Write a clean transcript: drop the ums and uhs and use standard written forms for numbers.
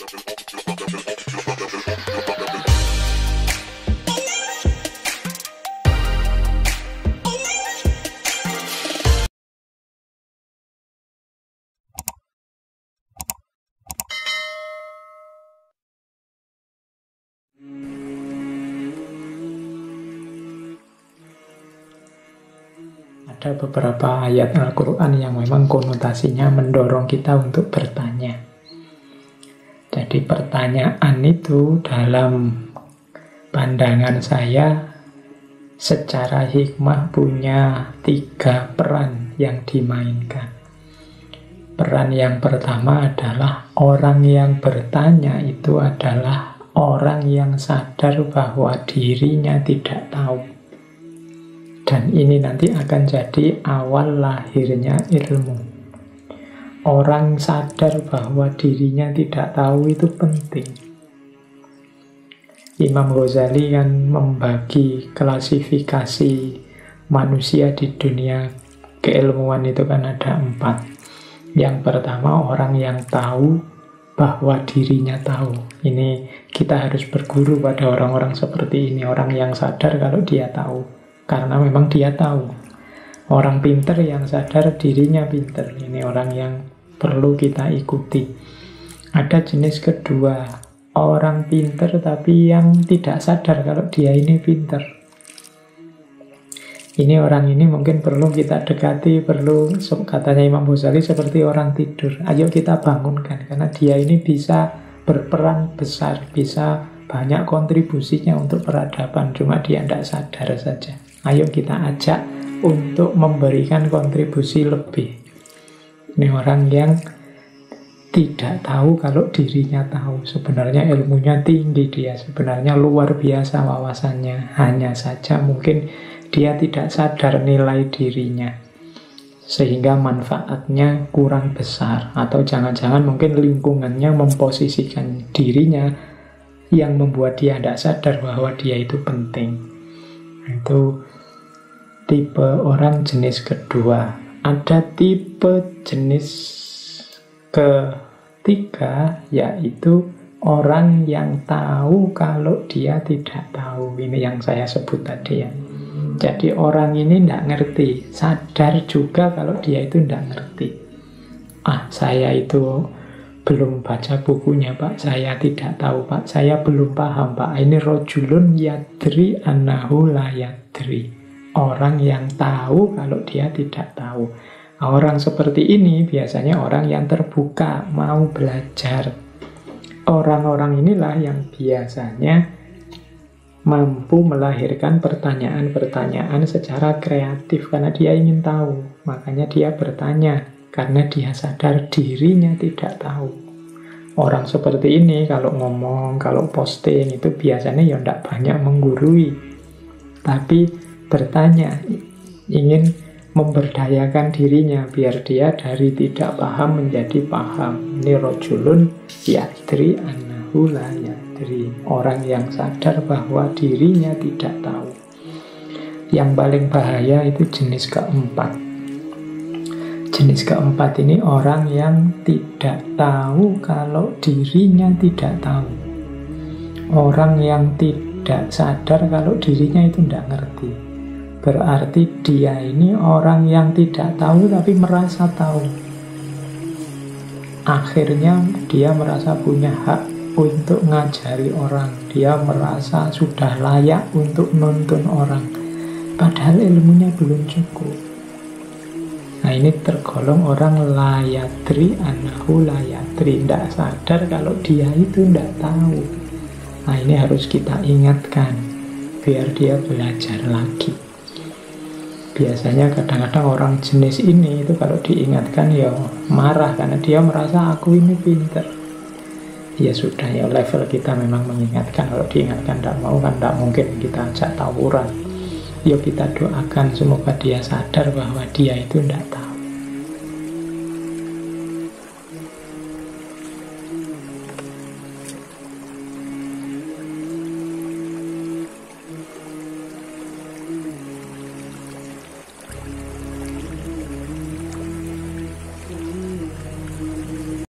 Ada beberapa ayat Al-Quran yang memang konotasinya mendorong kita untuk bertanya. Jadi pertanyaan itu dalam pandangan saya secara hikmah punya 3 peran yang dimainkan. Peran yang pertama adalah orang yang bertanya itu adalah orang yang sadar bahwa dirinya tidak tahu. Dan ini nanti akan jadi awal lahirnya ilmu. Orang sadar bahwa dirinya tidak tahu itu penting. Imam Ghazali kan membagi klasifikasi manusia di dunia keilmuan itu kan ada 4. Yang pertama orang yang tahu bahwa dirinya tahu. Ini kita harus berguru pada orang-orang seperti ini. Orang yang sadar kalau dia tahu. Karena memang dia tahu. Orang pinter yang sadar dirinya pinter. Ini orang yang perlu kita ikuti. Ada jenis kedua. Orang pinter tapi yang tidak sadar kalau dia ini pinter. Ini orang ini mungkin perlu kita dekati, perlu, katanya Imam Ghazali, seperti orang tidur. Ayo kita bangunkan, karena dia ini bisa berperan besar, bisa banyak kontribusinya untuk peradaban, cuma dia tidak sadar saja. Ayo kita ajak untuk memberikan kontribusi lebih. Ini orang yang tidak tahu kalau dirinya tahu. Sebenarnya ilmunya tinggi dia, sebenarnya luar biasa wawasannya. Hanya saja mungkin dia tidak sadar nilai dirinya, sehingga manfaatnya kurang besar. Atau jangan-jangan mungkin lingkungannya memposisikan dirinya yang membuat dia tidak sadar bahwa dia itu penting. Itu tipe orang jenis kedua. Ada tipe jenis ketiga, yaitu orang yang tahu kalau dia tidak tahu. Ini yang saya sebut tadi ya. Jadi orang ini tidak ngerti, sadar juga kalau dia itu tidak ngerti. Saya itu belum baca bukunya Pak, saya tidak tahu Pak, saya belum paham Pak. Ini rojulun yadri annahu la yadri. Orang yang tahu kalau dia tidak tahu. Orang seperti ini biasanya orang yang terbuka, mau belajar. Orang-orang inilah yang biasanya mampu melahirkan pertanyaan-pertanyaan secara kreatif karena dia ingin tahu. Makanya dia bertanya karena dia sadar dirinya tidak tahu. Orang seperti ini kalau ngomong, kalau posting itu biasanya ya tidak banyak menggurui, tapi bertanya, ingin memberdayakan dirinya biar dia dari tidak paham menjadi paham. Ini rojulun yadri annahu la yadri. Orang yang sadar bahwa dirinya tidak tahu. Yang paling bahaya itu jenis keempat. Jenis keempat ini orang yang tidak tahu kalau dirinya tidak tahu. Orang yang tidak sadar kalau dirinya itu tidak ngerti. Berarti dia ini orang yang tidak tahu tapi merasa tahu. Akhirnya dia merasa punya hak untuk ngajari orang. Dia merasa sudah layak untuk nuntun orang. Padahal ilmunya belum cukup. Nah ini tergolong orang layadri annahu layadri. Tidak sadar kalau dia itu tidak tahu. Nah ini harus kita ingatkan biar dia belajar lagi. Biasanya kadang-kadang orang jenis ini itu kalau diingatkan ya marah karena dia merasa aku ini pinter. Ya sudah ya, level kita memang mengingatkan. Kalau diingatkan tidak mau kan tidak mungkin kita ajak tawuran. Yuk kita doakan semoga dia sadar bahwa dia itu tidak tahu.